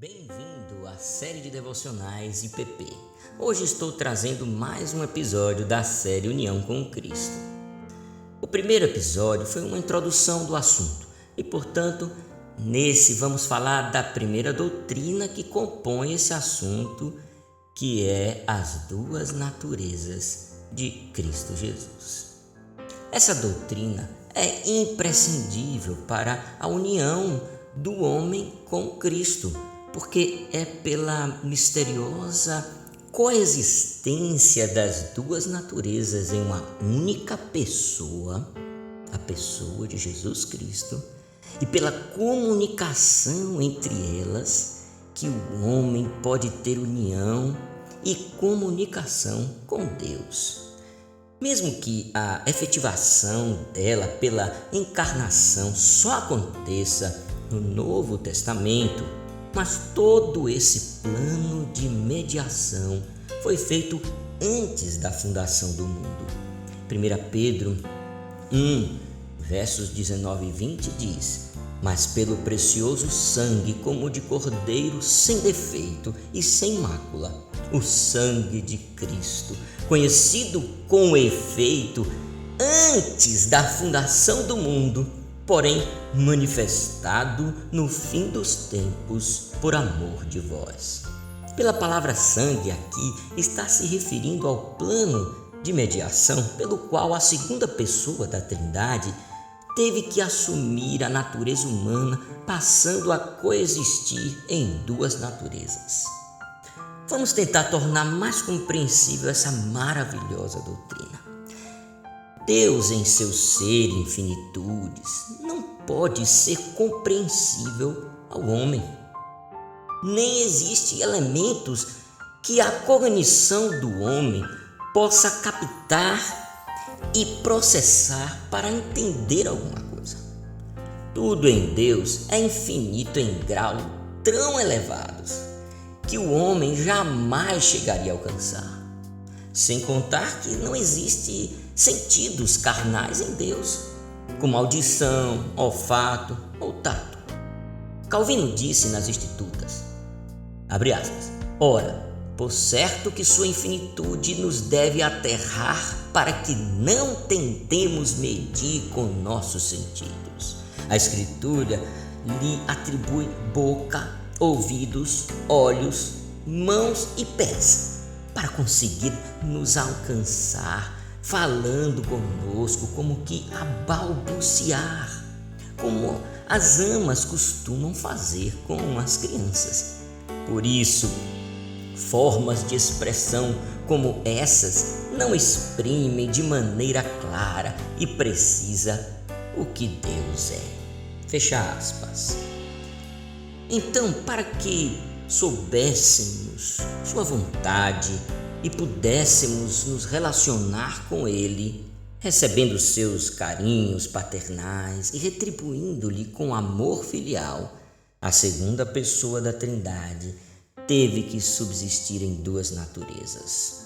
Bem-vindo à série de devocionais IPP. Hoje estou trazendo mais um episódio da série União com Cristo. O primeiro episódio foi uma introdução do assunto e, portanto, nesse vamos falar da primeira doutrina que compõe esse assunto, que é as duas naturezas de Cristo Jesus. Essa doutrina é imprescindível para a união do homem com Cristo, porque é pela misteriosa coexistência das duas naturezas em uma única pessoa, a pessoa de Jesus Cristo, e pela comunicação entre elas, que o homem pode ter união e comunicação com Deus. Mesmo que a efetivação dela pela encarnação só aconteça no Novo Testamento, mas todo esse plano de mediação foi feito antes da fundação do mundo. 1 Pedro 1, versos 19 e 20 diz: "Mas pelo precioso sangue, como de cordeiro sem defeito e sem mácula, o sangue de Cristo, conhecido com efeito antes da fundação do mundo, porém manifestado no fim dos tempos por amor de vós." Pela palavra sangue aqui está se referindo ao plano de mediação pelo qual a segunda pessoa da Trindade teve que assumir a natureza humana, passando a coexistir em duas naturezas. Vamos tentar tornar mais compreensível essa maravilhosa doutrina. Deus, em seu ser e infinitudes, não pode ser compreensível ao homem. Nem existem elementos que a cognição do homem possa captar e processar para entender alguma coisa. Tudo em Deus é infinito em graus tão elevados que o homem jamais chegaria a alcançar. Sem contar que não existe sentidos carnais em Deus, como audição, olfato ou tato. Calvino disse nas Institutas, abre aspas, "Ora, por certo que sua infinitude nos deve aterrar para que não tentemos medir com nossos sentidos. A Escritura lhe atribui boca, ouvidos, olhos, mãos e pés, para conseguir nos alcançar, falando conosco como que a balbuciar, como as amas costumam fazer com as crianças. Por isso, formas de expressão como essas não exprimem de maneira clara e precisa o que Deus é." Fecha aspas. Então, para que soubéssemos sua vontade e pudéssemos nos relacionar com Ele, recebendo seus carinhos paternais e retribuindo-lhe com amor filial, a segunda pessoa da Trindade teve que subsistir em duas naturezas,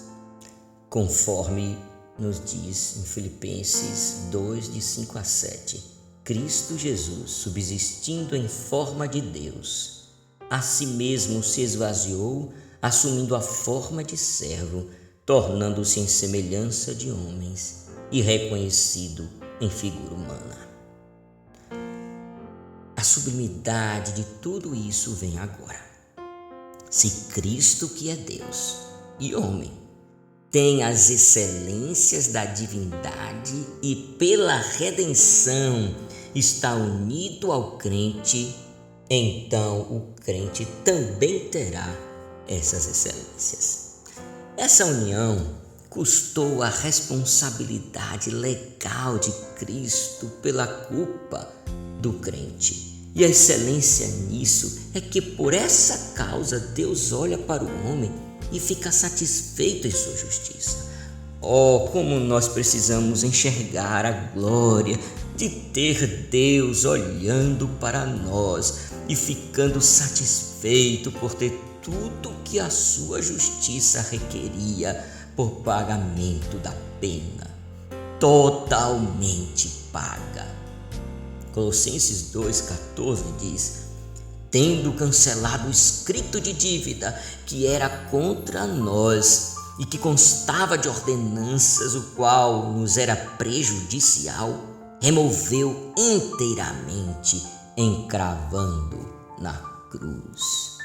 conforme nos diz em Filipenses 2, de 5 a 7, Cristo Jesus, subsistindo em forma de Deus, a si mesmo se esvaziou, assumindo a forma de servo, tornando-se em semelhança de homens e reconhecido em figura humana. A sublimidade de tudo isso vem agora. Se Cristo, que é Deus e homem, tem as excelências da divindade e pela redenção está unido ao crente, então o crente também terá essas excelências. Essa união custou a responsabilidade legal de Cristo pela culpa do crente. E a excelência nisso é que por essa causa Deus olha para o homem e fica satisfeito em sua justiça. Oh, como nós precisamos enxergar a glória de ter Deus olhando para nós e ficando satisfeito por ter tudo que a sua justiça requeria por pagamento da pena, totalmente paga. Colossenses 2,14 diz: tendo cancelado o escrito de dívida que era contra nós e que constava de ordenanças, o qual nos era prejudicial, removeu inteiramente, encravando na cruz.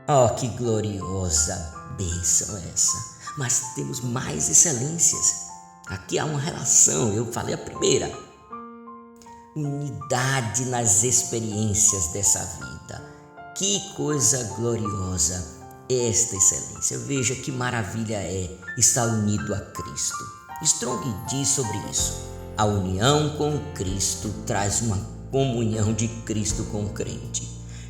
Oh, que gloriosa bênção essa! Mas temos mais excelências. Aqui há uma relação, eu falei a primeira. Unidade nas experiências dessa vida. Que coisa gloriosa esta excelência. Veja que maravilha é estar unido a Cristo. Strong diz sobre isso. A união com Cristo traz uma comunhão de Cristo com o crente.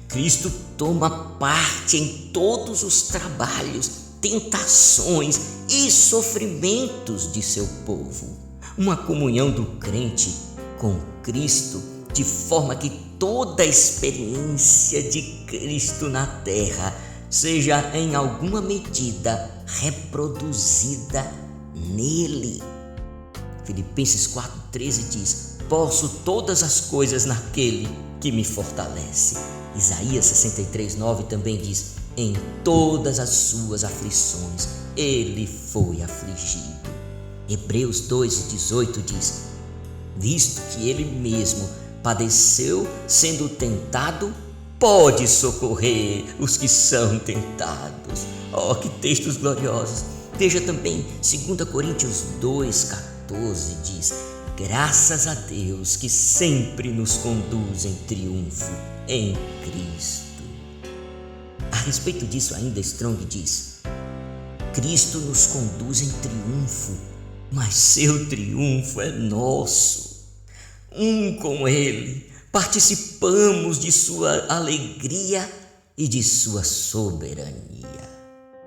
Cristo toma parte em todos os trabalhos, tentações e sofrimentos de seu povo. Uma comunhão do crente com Cristo, de forma que toda a experiência de Cristo na terra seja em alguma medida reproduzida nele. Filipenses 4,13 diz: posso todas as coisas naquele que me fortalece. Isaías 63,9 também diz: em todas as suas aflições ele foi afligido. Hebreus 2,18 diz: visto que ele mesmo padeceu sendo tentado, pode socorrer os que são tentados. Oh, que textos gloriosos! Veja também 2 Coríntios 2,14 diz: graças a Deus que sempre nos conduz em triunfo em Cristo. A respeito disso ainda Strong diz: Cristo nos conduz em triunfo, mas seu triunfo é nosso. Com Ele, participamos de sua alegria e de sua soberania.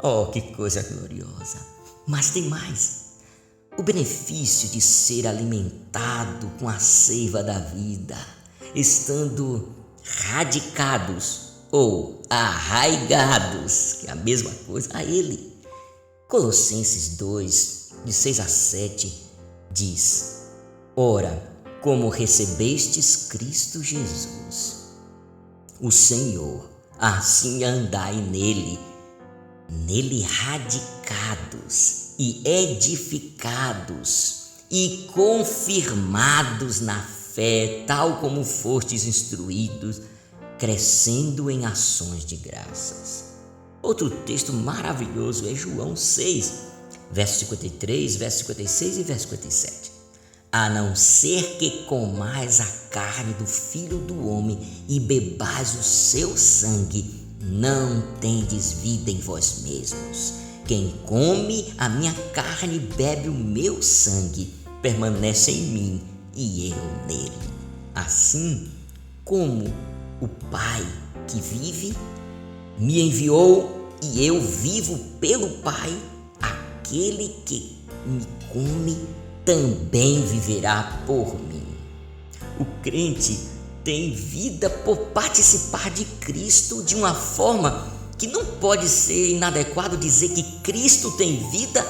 Oh, que coisa gloriosa! Mas tem mais. O benefício de ser alimentado com a seiva da vida, estando radicados ou arraigados, que é a mesma coisa, a Ele. Colossenses 2, de 6-7, diz: ora, como recebestes Cristo Jesus, o Senhor, assim andai nele radicados e edificados e confirmados na fé, tal como fostes instruídos, crescendo em ações de graças. Outro texto maravilhoso é João 6, verso 53, verso 56 e verso 57. A não ser que comais a carne do Filho do Homem e bebais o seu sangue, não tendes vida em vós mesmos. Quem come a minha carne e bebe o meu sangue, permanece em mim e eu nele. Assim como o Pai que vive me enviou e eu vivo pelo Pai, aquele que me come também viverá por mim. O crente tem vida por participar de Cristo de uma forma que não pode ser inadequado dizer que Cristo tem vida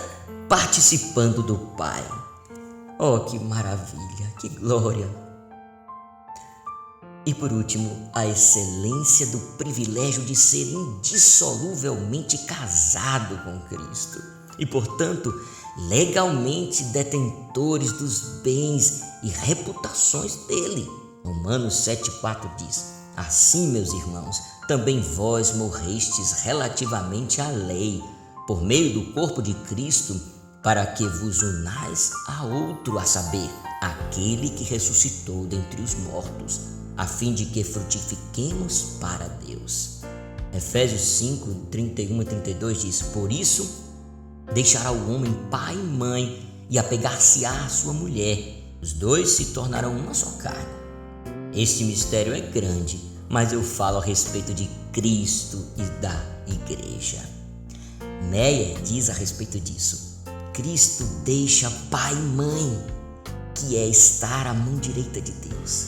participando do Pai. Oh, que maravilha, que glória! E por último, a excelência do privilégio de ser indissoluvelmente casado com Cristo e, portanto, legalmente detentores dos bens e reputações dele. Romanos 7,4 diz: assim, meus irmãos, também vós morrestes relativamente à lei, por meio do corpo de Cristo, para que vos unais a outro, a saber, aquele que ressuscitou dentre os mortos, a fim de que frutifiquemos para Deus. Efésios 5, 31 e 32 diz: por isso, deixará o homem pai e mãe e apegar-se-á à sua mulher. Os dois se tornarão uma só carne. Este mistério é grande, mas eu falo a respeito de Cristo e da igreja. Meyer diz a respeito disso: Cristo deixa pai e mãe, que é estar à mão direita de Deus,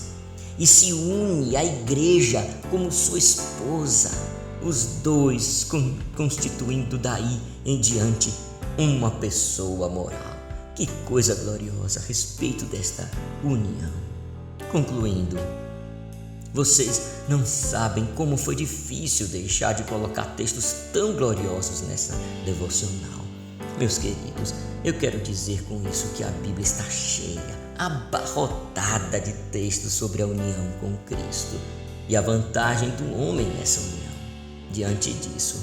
e se une à igreja como sua esposa, os dois constituindo daí em diante uma pessoa moral. Que coisa gloriosa a respeito desta união. Concluindo, Vocês não sabem como foi difícil deixar de colocar textos tão gloriosos nessa devocional. Meus queridos, eu quero dizer com isso que a Bíblia está cheia, abarrotada de textos sobre a união com Cristo e a vantagem do homem nessa união. Diante disso,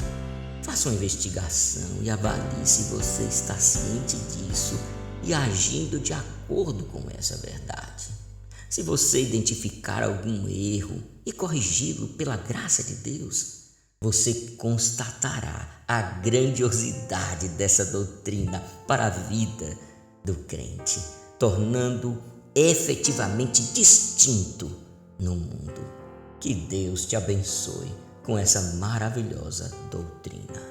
faça uma investigação e avalie se você está ciente disso e agindo de acordo com essa verdade. Se você identificar algum erro e corrigi-lo pela graça de Deus, você constatará a grandiosidade dessa doutrina para a vida do crente, tornando-o efetivamente distinto no mundo. Que Deus te abençoe com essa maravilhosa doutrina.